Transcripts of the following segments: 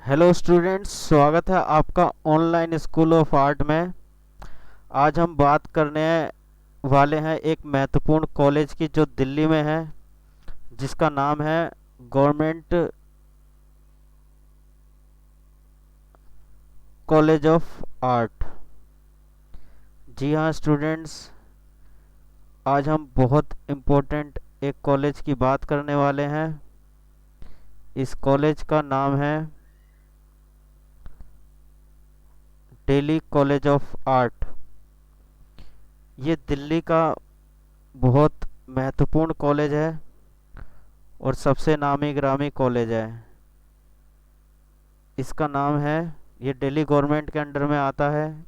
Hello students, स्वागत है आपका ऑनलाइन स्कूल ऑफ आर्ट में। आज हम बात करने वाले हैं एक महत्वपूर्ण कॉलेज की जो दिल्ली में है, जिसका नाम है गवर्नमेंट कॉलेज ऑफ आर्ट। जी हाँ स्टूडेंट्स, आज हम बहुत इम्पोर्टेंट एक कॉलेज की बात करने वाले हैं। इस कॉलेज का नाम है दिल्ली कॉलेज ऑफ आर्ट। ये दिल्ली का बहुत महत्वपूर्ण कॉलेज है और सबसे नामी ग्रामी कॉलेज है। इसका नाम है, ये दिल्ली गवर्नमेंट के अंडर में आता है।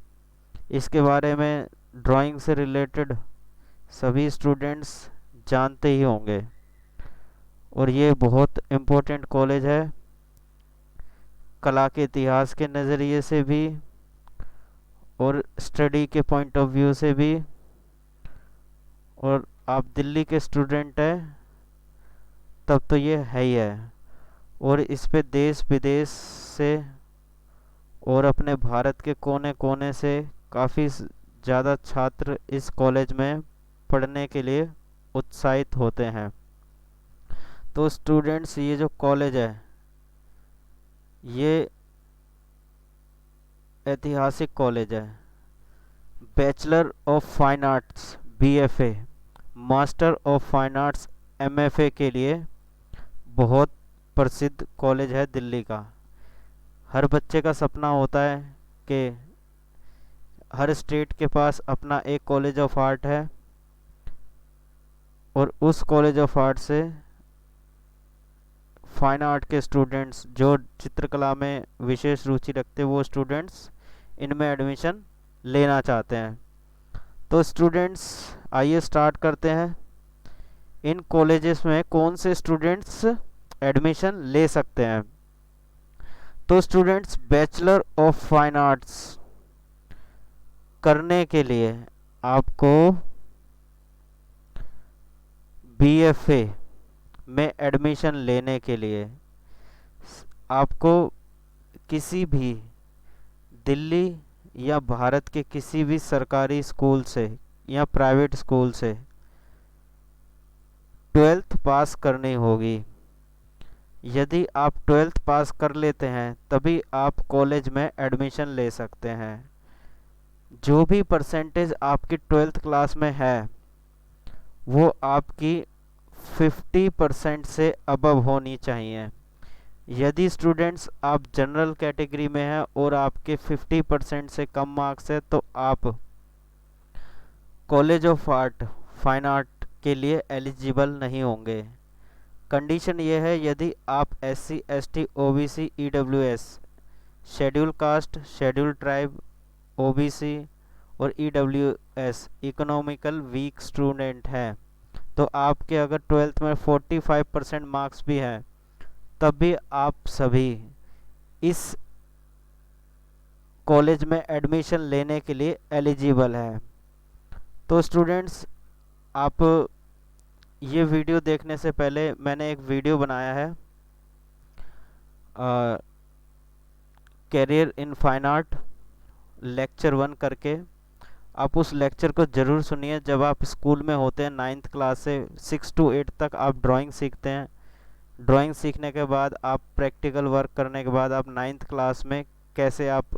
इसके बारे में ड्राइंग से रिलेटेड सभी स्टूडेंट्स जानते ही होंगे और ये बहुत इम्पोर्टेंट कॉलेज है, कला के इतिहास के नज़रिए से भी और स्टडी के पॉइंट ऑफ व्यू से भी। और आप दिल्ली के स्टूडेंट हैं तब तो ये है ही है। और इस पे देश विदेश से और अपने भारत के कोने कोने से काफ़ी ज़्यादा छात्र इस कॉलेज में पढ़ने के लिए उत्साहित होते हैं। तो स्टूडेंट्स, ये जो कॉलेज है ये ऐतिहासिक कॉलेज है। Bachelor of fine arts BFA, master of fine arts MFA के लिए बहुत प्रसिद्ध कॉलेज है दिल्ली का। हर बच्चे का सपना होता है कि हर स्टेट के पास अपना एक कॉलेज ऑफ आर्ट है और उस कॉलेज ऑफ आर्ट से फाइन आर्ट के स्टूडेंट्स जो चित्रकला में विशेष रुचि रखते हैं वो स्टूडेंट्स इनमें एडमिशन लेना चाहते हैं। तो स्टूडेंट्स, आइए स्टार्ट करते हैं। इन कॉलेजेस में कौन से स्टूडेंट्स एडमिशन ले सकते हैं? तो students, bachelor of fine arts करने के लिए आपको बीएफए में एडमिशन लेने के लिए आपको किसी भी दिल्ली या भारत के किसी भी सरकारी स्कूल से या प्राइवेट स्कूल से 12th पास करनी होगी। यदि आप 12th पास कर लेते हैं तभी आप कॉलेज में एडमिशन ले सकते हैं। जो भी परसेंटेज आपकी 12th क्लास में है वो आपकी 50% से अबव होनी चाहिए। यदि स्टूडेंट्स आप जनरल कैटेगरी में हैं और आपके 50% से कम मार्क्स है तो आप college of art fine art के लिए एलिजिबल नहीं होंगे। कंडीशन ये है, यदि आप SC ST OBC EWS, schedule caste, schedule tribe, OBC और EWS इकोनॉमिकल वीक स्टूडेंट हैं, तो आपके अगर 12th में 45% मार्क्स भी हैं तब भी आप सभी इस कॉलेज में एडमिशन लेने के लिए एलिजिबल है। तो स्टूडेंट्स, आप ये वीडियो देखने से पहले मैंने एक वीडियो बनाया है career in fine art lecture 1 करके। आप उस लेक्चर को ज़रूर सुनिए। जब आप स्कूल में होते हैं 9th क्लास से 6 to 8 तक आप ड्राइंग सीखते हैं। ड्राइंग सीखने के बाद आप प्रैक्टिकल वर्क करने के बाद आप 9th क्लास में कैसे आप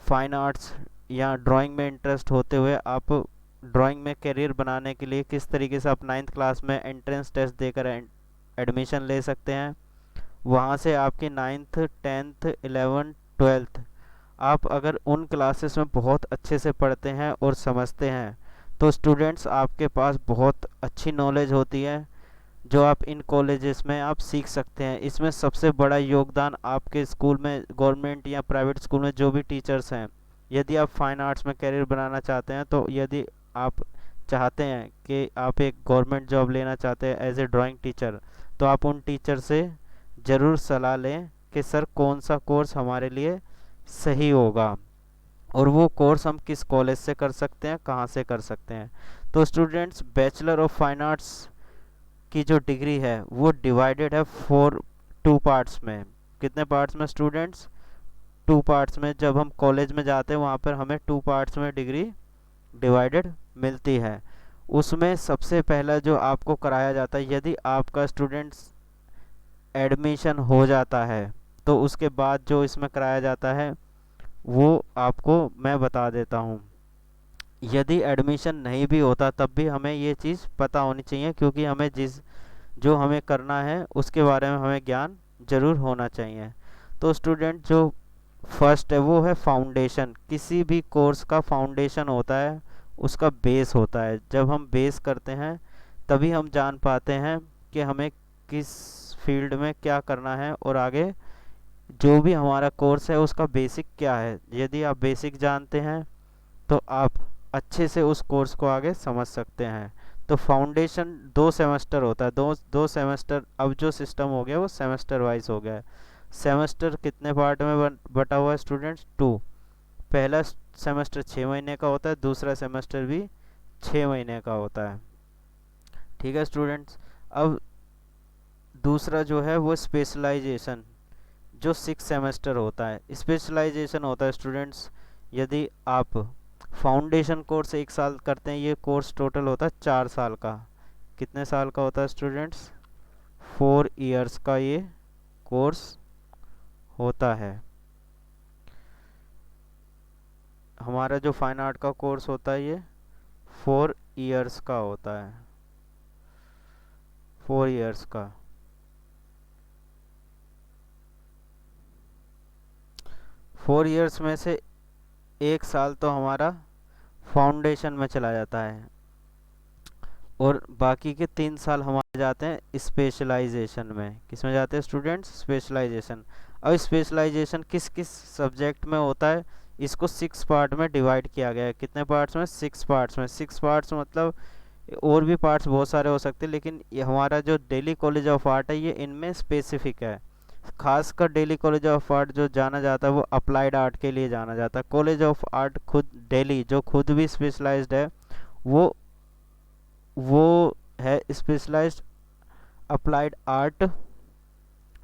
फाइन आर्ट्स या ड्राइंग में इंटरेस्ट होते हुए आप ड्राइंग में करियर बनाने के लिए किस तरीके से आप 9th क्लास में एंट्रेंस टेस्ट देकर एडमिशन ले सकते हैं। वहाँ से आपकी 9th 10th 11th 12th आप अगर उन क्लासेस में बहुत अच्छे से पढ़ते हैं और समझते हैं तो स्टूडेंट्स आपके पास बहुत अच्छी नॉलेज होती है जो आप इन कॉलेजेस में आप सीख सकते हैं। इसमें सबसे बड़ा योगदान आपके स्कूल में, गवर्नमेंट या प्राइवेट स्कूल में जो भी टीचर्स हैं, यदि आप फाइन आर्ट्स में करियर बनाना चाहते हैं तो यदि आप चाहते हैं कि आप एक गवर्नमेंट जॉब लेना चाहते हैं एज ए ड्राइंग टीचर, तो आप उन टीचर से ज़रूर सलाह लें कि सर कौन सा कोर्स हमारे लिए सही होगा और वो कोर्स हम किस कॉलेज से कर सकते हैं, कहाँ से कर सकते हैं। तो students, bachelor of fine arts की जो डिग्री है वो डिवाइडेड है 2 पार्ट्स में। कितने पार्ट्स में स्टूडेंट्स? 2 पार्ट्स में। जब हम कॉलेज में जाते हैं वहाँ पर हमें 2 पार्ट्स में डिग्री डिवाइडेड मिलती है। उसमें सबसे पहला जो आपको कराया जाता है, यदि आपका स्टूडेंट्स एडमिशन हो जाता है तो उसके बाद जो इसमें कराया जाता है वो आपको मैं बता देता हूँ। यदि एडमिशन नहीं भी होता तब भी हमें ये चीज़ पता होनी चाहिए, क्योंकि हमें जो हमें करना है उसके बारे में हमें ज्ञान जरूर होना चाहिए। तो स्टूडेंट जो फर्स्ट है वो है फाउंडेशन। किसी भी कोर्स का फाउंडेशन होता है, उसका बेस होता है। जब हम बेस करते हैं तभी हम जान पाते हैं कि हमें किस फील्ड में क्या करना है और आगे जो भी हमारा कोर्स है उसका बेसिक क्या है। यदि आप बेसिक जानते हैं तो आप अच्छे से उस कोर्स को आगे समझ सकते हैं। तो फाउंडेशन 2 सेमेस्टर होता है, दो सेमेस्टर। अब जो सिस्टम हो गया वो सेमेस्टर वाइज हो गया है। सेमेस्टर कितने पार्ट में बटा हुआ है स्टूडेंट्स? 2। पहला सेमेस्टर 6 महीने का होता है, दूसरा सेमेस्टर भी 6 महीने का होता है। ठीक है स्टूडेंट्स। अब दूसरा जो है वो स्पेशलाइजेशन, जो 6 सेमेस्टर होता है। स्पेशलाइजेशन होता है स्टूडेंट्स, यदि आप फाउंडेशन कोर्स 1 साल करते हैं, ये कोर्स टोटल होता है 4 साल का। कितने साल का होता है स्टूडेंट्स? 4 इयर्स का ये कोर्स होता है। हमारा जो फाइन आर्ट का कोर्स होता है ये 4 इयर्स का होता है, 4 इयर्स का। फोर इयर्स में से 1 साल तो हमारा फाउंडेशन में चला जाता है और बाकी के 3 साल हमारे जाते हैं स्पेशलाइजेशन में। किस में जाते हैं स्टूडेंट्स? स्पेशलाइजेशन। अब स्पेशलाइजेशन किस किस सब्जेक्ट में होता है, इसको 6 पार्ट में डिवाइड किया गया है। कितने पार्ट्स में? 6 पार्ट्स में। 6 पार्ट्स मतलब और भी पार्ट्स बहुत सारे हो सकते हैं, लेकिन ये हमारा जो दिल्ली कॉलेज ऑफ आर्ट है ये इनमें स्पेसिफिक है। खासकर दिल्ली कॉलेज ऑफ आर्ट जो जाना जाता है वो अप्लाइड आर्ट के लिए जाना जाता है। कॉलेज ऑफ आर्ट खुद दिल्ली जो खुद भी स्पेशलाइज्ड है वो है स्पेशलाइज्ड अप्लाइड आर्ट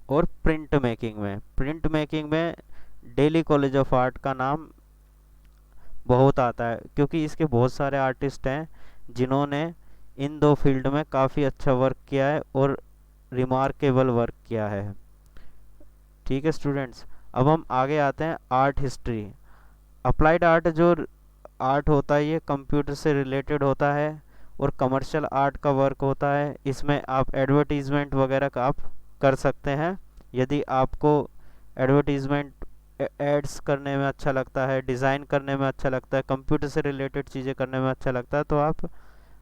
और प्रिंट मेकिंग में। प्रिंट मेकिंग में दिल्ली कॉलेज ऑफ आर्ट का नाम बहुत आता है, क्योंकि इसके बहुत सारे आर्टिस्ट हैं जिन्होंने इन 2 फील्ड में काफ़ी अच्छा वर्क किया है और रिमार्केबल वर्क किया है। ठीक है स्टूडेंट्स। अब हम आगे आते हैं आर्ट हिस्ट्री। अप्लाइड आर्ट जो आर्ट होता है ये कंप्यूटर से रिलेटेड होता है और कमर्शियल आर्ट का वर्क होता है। इसमें आप एडवर्टीजमेंट वगैरह का आप कर सकते हैं। यदि आपको एडवर्टीजमेंट एड्स करने में अच्छा लगता है, डिज़ाइन करने में अच्छा लगता है, कंप्यूटर से रिलेटेड चीज़ें करने में अच्छा लगता है तो आप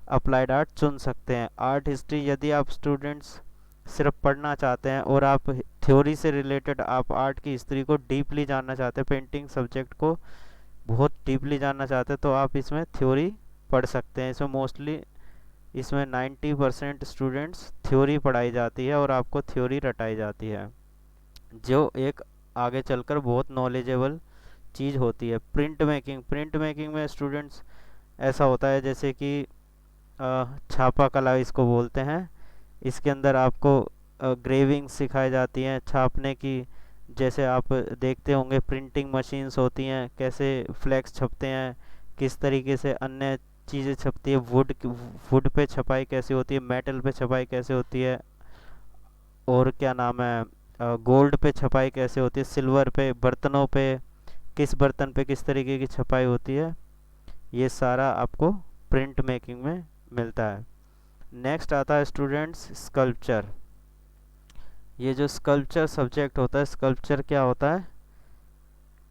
अप्लाइड आर्ट चुन सकते हैं। आर्ट हिस्ट्री यदि आप स्टूडेंट्स सिर्फ पढ़ना चाहते हैं और आप थ्योरी से रिलेटेड आप आर्ट की हिस्ट्री को डीपली जानना चाहते हैं, पेंटिंग सब्जेक्ट को बहुत डीपली जानना चाहते हैं, तो आप इसमें थ्योरी पढ़ सकते हैं। इसमें मोस्टली इसमें 90% स्टूडेंट्स थ्योरी पढ़ाई जाती है और आपको थ्योरी रटाई जाती है, जो एक आगे चलकर बहुत नॉलेजेबल चीज़ होती है। प्रिंट मेकिंग में स्टूडेंट्स ऐसा होता है जैसे कि छापा कला इसको बोलते हैं। इसके अंदर आपको ग्रेविंग सिखाई जाती हैं छापने की। जैसे आप देखते होंगे प्रिंटिंग मशीन्स होती हैं, कैसे फ्लैक्स छपते हैं, किस तरीके से अन्य चीज़ें छपती है, वुड पे छपाई कैसे होती है, मेटल पे छपाई कैसे होती है, और क्या नाम है गोल्ड पे छपाई कैसे होती है, सिल्वर पे, बर्तनों पे, किस बर्तन पे किस तरीके की छपाई होती है, ये सारा आपको प्रिंट मेकिंग में मिलता है। नेक्स्ट आता है स्टूडेंट्स स्कल्पचर। ये जो स्कल्पचर सब्जेक्ट होता है, स्कल्पचर क्या होता है?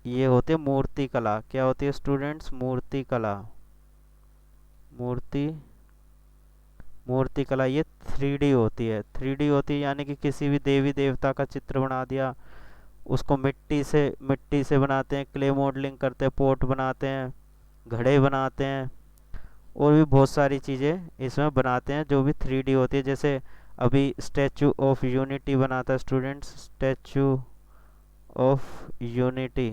ये होती है मूर्ति कला। क्या होती है स्टूडेंट्स? मूर्ति कला। मूर्ति कला ये 3D होती है। 3D होती है यानी कि किसी भी देवी देवता का चित्र बना दिया, उसको मिट्टी से बनाते हैं, क्ले मॉडलिंग करते हैं, पोट बनाते हैं, घड़े बनाते हैं और भी बहुत सारी चीज़ें इसमें बनाते हैं जो भी 3D होती है। जैसे अभी स्टैचू ऑफ यूनिटी बनाता है स्टूडेंट्स, स्टैचू ऑफ यूनिटी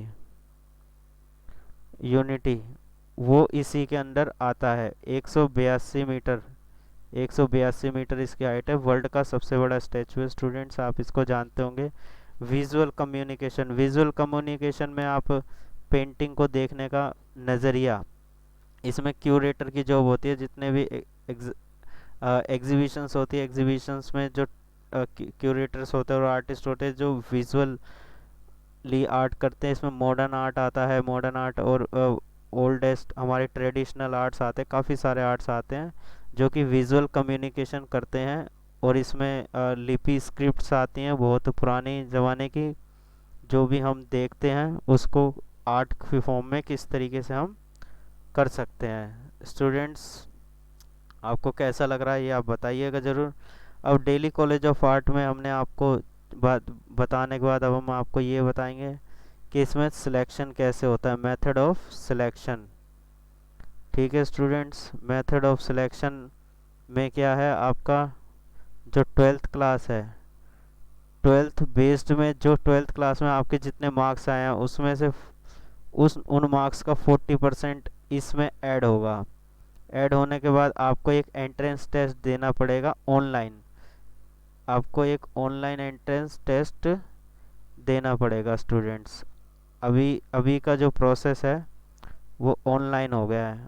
वो इसी के अंदर आता है। 182 मीटर इसकी हाइट है। वर्ल्ड का सबसे बड़ा स्टैचू है स्टूडेंट्स, आप इसको जानते होंगे। विजुअल कम्युनिकेशन में आप पेंटिंग को देखने का नज़रिया, इसमें क्यूरेटर की जॉब होती है। जितने भी एग्जीबिशंस होती है, एग्जीबिशंस में जो क्यूरेटर्स होते हैं और आर्टिस्ट होते हैं जो विजुअली आर्ट करते हैं, इसमें मॉडर्न आर्ट आता है, मॉडर्न आर्ट और ओल्डेस्ट हमारे ट्रेडिशनल आर्ट्स आते हैं, काफ़ी सारे आर्ट्स आते हैं जो कि विजुअल कम्युनिकेशन करते हैं। और इसमें लिपि स्क्रिप्ट्स आती हैं बहुत पुराने ज़माने की, जो भी हम देखते हैं उसको आर्ट की फॉर्म में किस तरीके से हम कर सकते हैं। स्टूडेंट्स, आपको कैसा लग रहा है ये आप बताइएगा ज़रूर। अब डेली कॉलेज ऑफ आर्ट में हमने आपको बात बताने के बाद अब हम आपको ये बताएंगे कि इसमें सिलेक्शन कैसे होता है, मेथड ऑफ सिलेक्शन। ठीक है स्टूडेंट्स, मेथड ऑफ सिलेक्शन में क्या है, आपका जो ट्वेल्थ क्लास है, ट्वेल्थ बेस्ड में जो ट्वेल्थ क्लास में आपके जितने मार्क्स आए हैं उसमें से उन मार्क्स का 40% इसमें ऐड होगा। ऐड होने के बाद आपको एक एंट्रेंस टेस्ट देना पड़ेगा ऑनलाइन, आपको एक ऑनलाइन एंट्रेंस टेस्ट देना पड़ेगा स्टूडेंट्स। अभी अभी का जो प्रोसेस है वो ऑनलाइन हो गया है,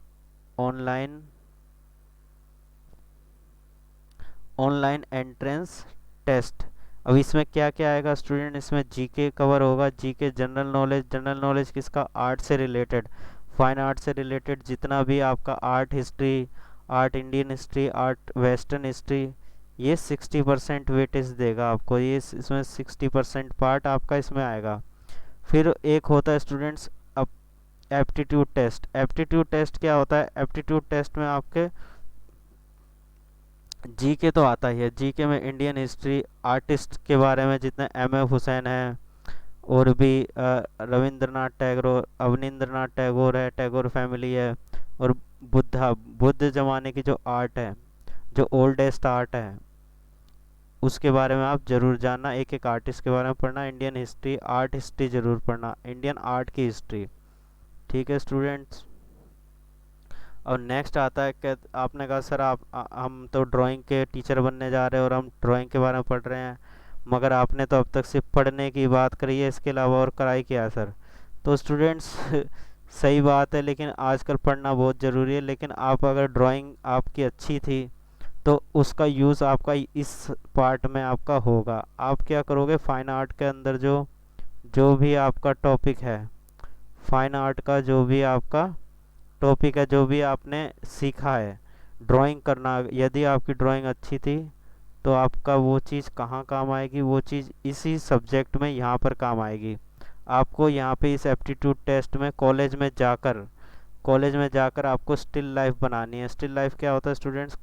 ऑनलाइन एंट्रेंस टेस्ट। अब इसमें क्या क्या आएगा स्टूडेंट, इसमें जीके कवर होगा, जीके, जनरल नॉलेज किसका, आर्ट से रिलेटेड, फाइन आर्ट से रिलेटेड जितना भी आपका art history, art Indian history, art western history, ये 60% वेटेज देगा आपको, ये इसमें 60% पार्ट आपका इसमें आएगा। फिर एक होता है स्टूडेंट्स अब एप्टीट्यूड टेस्ट। एप्टीट्यूड टेस्ट क्या होता है, एप्टीट्यूड टेस्ट में आपके जीके तो आता ही है, जीके में इंडियन हिस्ट्री, आर्टिस्ट के बारे में जितने एम.एफ. हुसैन हैं और भी रविंद्रनाथ टैगोर, अवनींद्रनाथ टैगोर है, टैगोर फैमिली है, और बुद्ध ज़माने की जो आर्ट है, जो ओल्डेस्ट आर्ट है, उसके बारे में आप ज़रूर जानना, एक एक आर्टिस्ट के बारे में पढ़ना, इंडियन हिस्ट्री, आर्ट हिस्ट्री ज़रूर पढ़ना, इंडियन आर्ट की हिस्ट्री। ठीक है स्टूडेंट्स। और नेक्स्ट आता है कि आपने कहा सर हम तो ड्राइंग के टीचर बनने जा रहे हैं और हम ड्राइंग के बारे में पढ़ रहे हैं, मगर आपने तो अब तक सिर्फ पढ़ने की बात करी है, इसके अलावा और कराई क्या है सर। तो स्टूडेंट्स सही बात है, लेकिन आजकल पढ़ना बहुत ज़रूरी है। लेकिन आप अगर ड्राइंग आपकी अच्छी थी तो उसका यूज़ आपका इस पार्ट में आपका होगा। आप क्या करोगे, फाइन आर्ट के अंदर जो जो भी आपका टॉपिक है, फाइन आर्ट का जो भी आपका टॉपिक है, जो भी आपने सीखा है ड्राइंग करना, यदि आपकी ड्राइंग अच्छी थी तो आपका वो चीज़ कहाँ काम आएगी, वो चीज़ इसी सब्जेक्ट में यहाँ पर काम आएगी। आपको यहाँ पे इस एप्टीट्यूड टेस्ट में कॉलेज में जाकर आपको स्टिल लाइफ बनानी है। स्टिल लाइफ क्या होता है स्टूडेंट्स,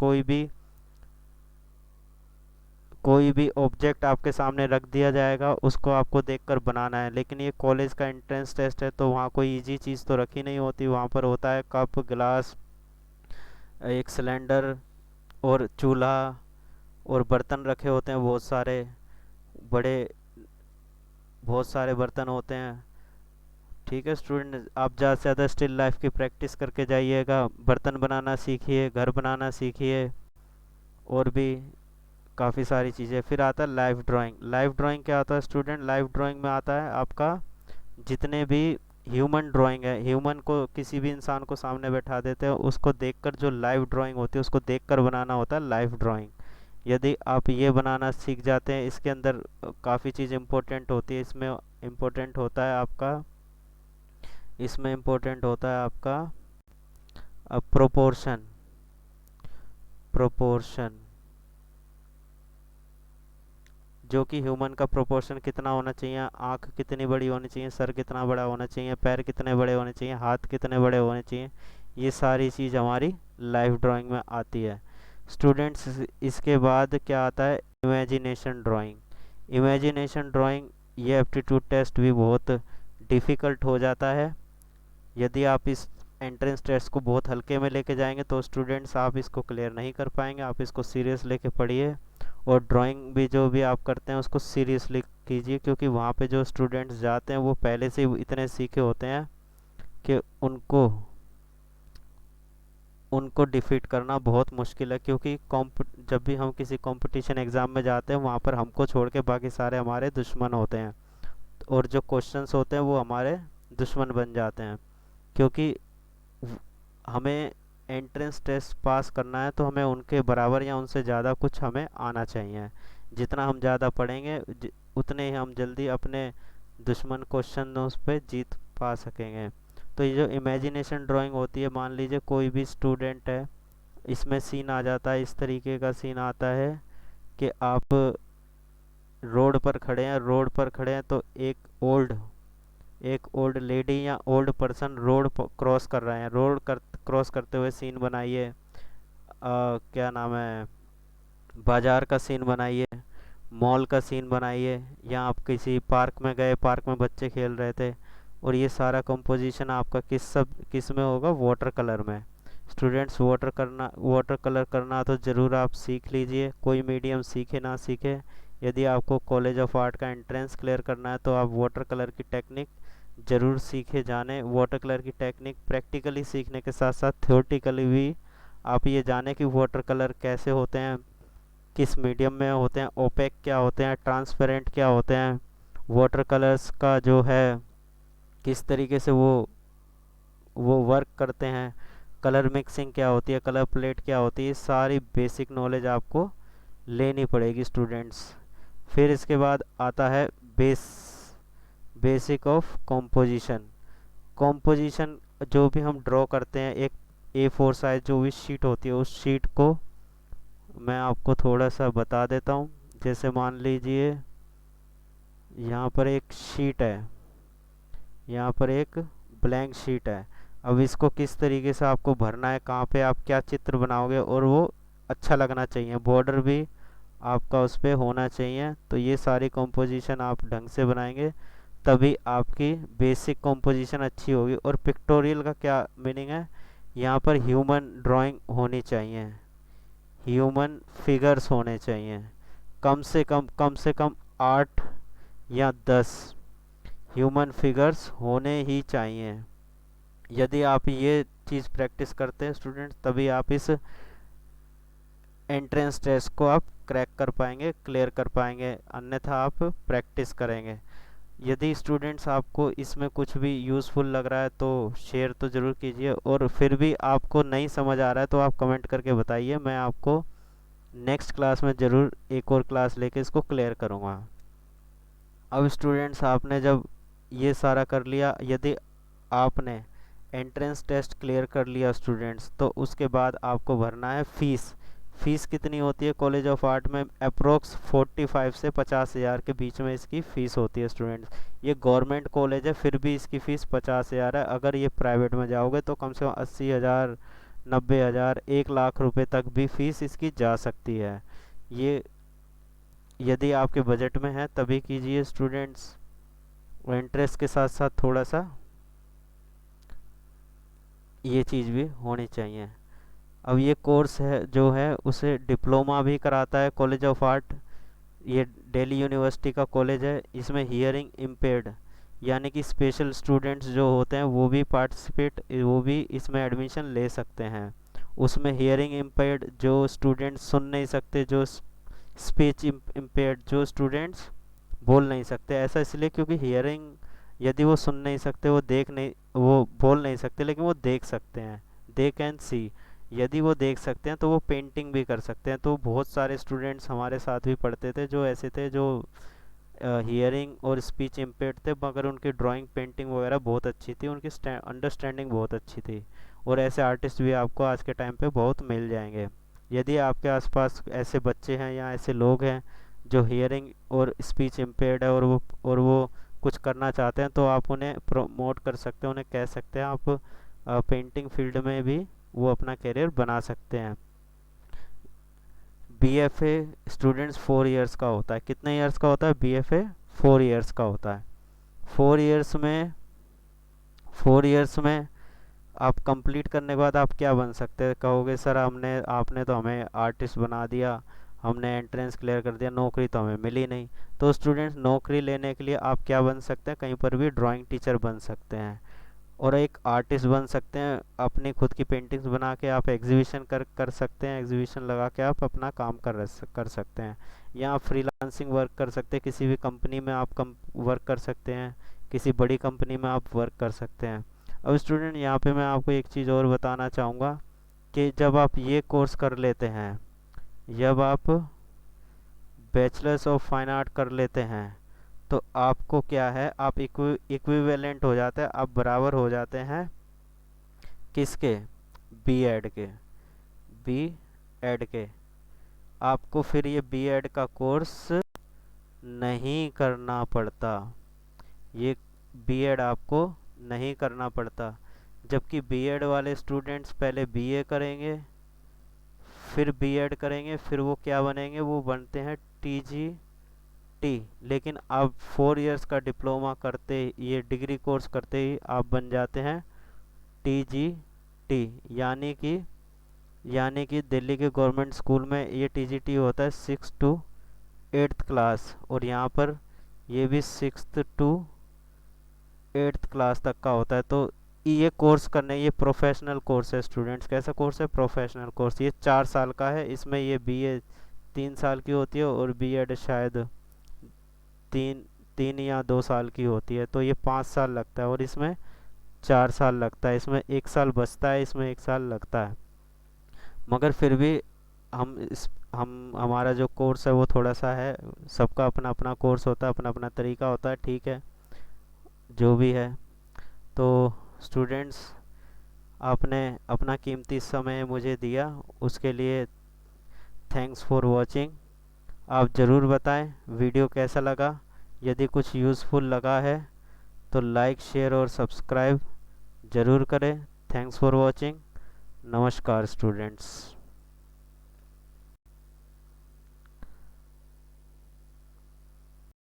कोई भी ऑब्जेक्ट आपके सामने रख दिया जाएगा, उसको आपको देखकर बनाना है। लेकिन ये कॉलेज का एंट्रेंस टेस्ट है तो वहाँ कोई इजी चीज़ तो रखी नहीं होती, वहाँ पर होता है कप, गिलास, एक सिलेंडर और चूल्हा और बर्तन रखे होते हैं, बड़े बहुत सारे बर्तन होते हैं। ठीक है स्टूडेंट, आप ज़्यादा से ज़्यादा स्टिल लाइफ की प्रैक्टिस करके जाइएगा, बर्तन बनाना सीखिए, घर बनाना सीखिए, और भी काफ़ी सारी चीज़ें। फिर आता है लाइव ड्राइंग। लाइव ड्राइंग क्या होता है स्टूडेंट, लाइव ड्राइंग में आता है आपका जितने भी ह्यूमन ड्राइंग है, ह्यूमन को किसी भी इंसान को सामने बैठा देते हैं, उसको देखकर जो लाइव ड्राइंग होती है उसको देखकर बनाना होता है लाइव ड्राइंग। यदि आप ये बनाना सीख जाते हैं, इसके अंदर काफ़ी चीज़ इम्पोर्टेंट होती है। इसमें इम्पोर्टेंट होता है आपका प्रोपोर्शन। जो कि ह्यूमन का प्रोपोर्शन कितना होना चाहिए, आँख कितनी बड़ी होनी चाहिए, सर कितना बड़ा होना चाहिए, पैर कितने बड़े होने चाहिए, हाथ कितने बड़े होने चाहिए, ये सारी चीज़ हमारी लाइव ड्राइंग में आती है स्टूडेंट्स। इसके बाद क्या आता है, इमेजिनेशन ड्राइंग। इमेजिनेशन ड्राइंग, ये एप्टीट्यूड टेस्ट भी बहुत डिफ़िकल्ट हो जाता है। यदि आप इस एंट्रेंस टेस्ट को बहुत हल्के में लेके जाएंगे तो स्टूडेंट्स आप इसको क्लियर नहीं कर पाएंगे। आप इसको सीरियस लेके पढ़िए, और ड्राइंग भी जो भी आप करते हैं उसको सीरियसली कीजिए, क्योंकि वहाँ पे जो स्टूडेंट्स जाते हैं वो पहले से ही इतने सीखे होते हैं कि उनको डिफीट करना बहुत मुश्किल है। क्योंकि जब भी हम किसी कंपटीशन एग्ज़ाम में जाते हैं वहाँ पर हमको छोड़ के बाकी सारे हमारे दुश्मन होते हैं। और जो क्वेश्चंस होते हैं वो हमारे दुश्मन बन जाते हैं, क्योंकि हमें एंट्रेंस टेस्ट पास करना है तो हमें उनके बराबर या उनसे ज़्यादा कुछ हमें आना चाहिए। जितना हम ज़्यादा पढ़ेंगे उतने ही हम जल्दी अपने दुश्मन क्वेश्चनों पे जीत पा सकेंगे। तो ये जो इमेजिनेशन ड्राइंग होती है, मान लीजिए कोई भी स्टूडेंट है, इसमें सीन आ जाता है, इस तरीके का सीन आता है कि आप रोड पर खड़े हैं तो एक ओल्ड लेडी या ओल्ड पर्सन रोड क्रॉस कर रहे हैं। क्रॉस करते हुए सीन बनाइए। क्या नाम है, बाजार का सीन बनाइए, मॉल का सीन बनाइए, या आप किसी पार्क में गए, पार्क में बच्चे खेल रहे थे, और ये सारा कंपोजिशन आपका किस में होगा, वाटर कलर में। स्टूडेंट्स, वाटर कलर करना तो ज़रूर आप सीख लीजिए, कोई मीडियम सीखे ना सीखे। यदि आपको कॉलेज ऑफ आर्ट का एंट्रेंस क्लियर करना है तो आप वाटर कलर की टेक्निक ज़रूर सीखे जाने। वाटर कलर की टेक्निक प्रैक्टिकली सीखने के साथ साथ थ्योरेटिकली भी आप ये जाने कि वाटर कलर कैसे होते हैं, किस मीडियम में होते हैं, ओपेक क्या होते हैं, ट्रांसपेरेंट क्या होते हैं, वाटर कलर्स का जो है किस तरीके से वो वर्क करते हैं, कलर मिक्सिंग क्या होती है, कलर प्लेट क्या होती है, सारी बेसिक नॉलेज आपको लेनी पड़ेगी स्टूडेंट्स। फिर इसके बाद आता है बेसिक ऑफ कॉम्पोजिशन। कॉम्पोजिशन जो भी हम ड्रॉ करते हैं, एक A4 साइज जो भी शीट होती है, उस शीट को मैं आपको थोड़ा सा बता देता हूँ। जैसे मान लीजिए यहाँ पर एक शीट है, यहाँ पर एक ब्लैंक शीट है। अब इसको किस तरीके से आपको भरना है, कहाँ पे आप क्या चित्र बनाओगे, और वो अच्छा लगना चाहिए, बॉर्डर भी आपका उस पर होना चाहिए। तो ये सारी कंपोजिशन आप ढंग से बनाएंगे तभी आपकी बेसिक कंपोजिशन अच्छी होगी। और पिक्टोरियल का क्या मीनिंग है, यहाँ पर ह्यूमन ड्राइंग होनी चाहिए, ह्यूमन फिगर्स होने चाहिए, कम से कम 8 या 10 ह्यूमन फिगर्स होने ही चाहिए। यदि आप ये चीज़ प्रैक्टिस करते हैं स्टूडेंट्स, तभी आप इस एंट्रेंस टेस्ट को आप क्रैक कर पाएंगे, क्लियर कर पाएंगे, अन्यथा आप प्रैक्टिस करेंगे। यदि स्टूडेंट्स आपको इसमें कुछ भी यूज़फुल लग रहा है तो शेयर तो ज़रूर कीजिए, और फिर भी आपको नहीं समझ आ रहा है तो आप कमेंट करके बताइए, मैं आपको नेक्स्ट क्लास में ज़रूर एक और क्लास लेके इसको क्लियर करूँगा। अब स्टूडेंट्स, आपने जब ये सारा कर लिया, यदि आपने एंट्रेंस टेस्ट क्लियर कर लिया स्टूडेंट्स, तो उसके बाद आपको भरना है फ़ीस। फ़ीस कितनी होती है कॉलेज ऑफ आर्ट में, अप्रोक्स 45 से 50,000 के बीच में इसकी फ़ीस होती है स्टूडेंट्स। ये गवर्नमेंट कॉलेज है, फिर भी इसकी फ़ीस 50,000 है। अगर ये प्राइवेट में जाओगे तो कम से कम 80,000, 90,000, 1 लाख रुपए तक भी फ़ीस इसकी जा सकती है। ये यदि आपके बजट में है तभी कीजिए स्टूडेंट्स, और इंटरेस्ट के साथ साथ थोड़ा सा ये चीज़ भी होनी चाहिए। अब ये कोर्स है जो है उसे डिप्लोमा भी कराता है कॉलेज ऑफ आर्ट। ये दिल्ली यूनिवर्सिटी का कॉलेज है। इसमें हियरिंग इम्पेयर्ड यानी कि स्पेशल स्टूडेंट्स जो होते हैं वो भी इसमें एडमिशन ले सकते हैं। उसमें हियरिंग इम्पेयर्ड जो स्टूडेंट्स सुन नहीं सकते, जो स्पीच इम्पेयर्ड जो स्टूडेंट्स बोल नहीं सकते। ऐसा इसलिए क्योंकि हियरिंग, यदि वो सुन नहीं सकते, वो बोल नहीं सकते, लेकिन वो देख सकते हैं, दे कैन सी। यदि वो देख सकते हैं तो वो पेंटिंग भी कर सकते हैं। तो बहुत सारे स्टूडेंट्स हमारे साथ भी पढ़ते थे जो ऐसे थे जो हियरिंग और स्पीच इम्पेयर्ड थे, मगर उनकी ड्राइंग पेंटिंग वगैरह बहुत अच्छी थी, उनकी अंडरस्टैंडिंग बहुत अच्छी थी। और ऐसे आर्टिस्ट भी आपको आज के टाइम पे बहुत मिल जाएंगे। यदि आपके आसपास ऐसे बच्चे हैं या ऐसे लोग हैं जो हियरिंग और स्पीच इम्पेयर्ड है और वो कुछ करना चाहते हैं, तो आप उन्हें प्रमोट कर सकते हैं, उन्हें कह सकते हैं आप पेंटिंग फील्ड में भी वो अपना करियर बना सकते हैं। बीएफए स्टूडेंट्स 4 इयर्स का होता है। कितने इयर्स का होता है बीएफए? 4 इयर्स का होता है। 4 इयर्स में 4 इयर्स में आप कंप्लीट करने के बाद आप क्या बन सकते हैं? कहोगे सर आपने तो हमें आर्टिस्ट बना दिया, हमने एंट्रेंस क्लियर कर दिया, नौकरी तो हमें मिली नहीं। तो स्टूडेंट्स, नौकरी लेने के लिए आप क्या बन सकते हैं? कहीं पर भी ड्राइंग टीचर बन सकते हैं। और एक आर्टिस्ट बन सकते हैं। अपनी खुद की पेंटिंग्स बना के आप एग्जीबिशन कर सकते हैं, एग्जीबिशन लगा के आप अपना काम कर सकते हैं। या आप फ्रीलांसिंग वर्क कर सकते हैं, किसी भी कंपनी में आप वर्क कर सकते हैं, किसी बड़ी कंपनी में आप वर्क कर सकते हैं। अब स्टूडेंट यहाँ पे मैं आपको एक चीज़ और बताना चाहूँगा कि जब आप ये कोर्स कर लेते हैं, जब आप बैचलर्स ऑफ फाइन आर्ट कर लेते हैं, तो आपको क्या है, आप इक्विवेलेंट हो जाते हैं, आप बराबर हो जाते हैं किसके, बीएड के, बीएड के। आपको फिर ये बीएड का कोर्स नहीं करना पड़ता, ये बीएड आपको नहीं करना पड़ता। जबकि बीएड वाले स्टूडेंट्स पहले बीए करेंगे, फिर बीएड करेंगे, फिर वो क्या बनेंगे, वो बनते हैं टीजीटी। लेकिन आप 4 इयर्स का डिप्लोमा करते, ये डिग्री कोर्स करते ही आप बन जाते हैं टीजीटी। यानी कि दिल्ली के गवर्नमेंट स्कूल में ये टीजीटी होता है 6 to 8th क्लास, और यहाँ पर ये भी 6th to 8th क्लास तक का होता है। तो ये कोर्स करने, ये प्रोफेशनल कोर्स है स्टूडेंट्स। कैसा कोर्स है, प्रोफेशनल कोर्स। ये 4 साल का है, इसमें ये बीए 3 साल की होती है और बीएड शायद तीन 3 या 2 साल की होती है। तो ये 5 साल लगता है और इसमें 4 साल लगता है, इसमें 1 साल बचता है, इसमें 1 साल लगता है। मगर फिर भी हम हमारा जो कोर्स है वो थोड़ा सा है, सबका अपना अपना कोर्स होता है, अपना अपना तरीका होता है, ठीक है, जो भी है। तो स्टूडेंट्स, आपने अपना कीमती समय मुझे दिया, उसके लिए थैंक्स फॉर वॉचिंग। आप ज़रूर बताएं वीडियो कैसा लगा। यदि कुछ यूज़फुल लगा है तो लाइक, शेयर और सब्सक्राइब ज़रूर करें। Thanks for watching. नमस्कार स्टूडेंट्स।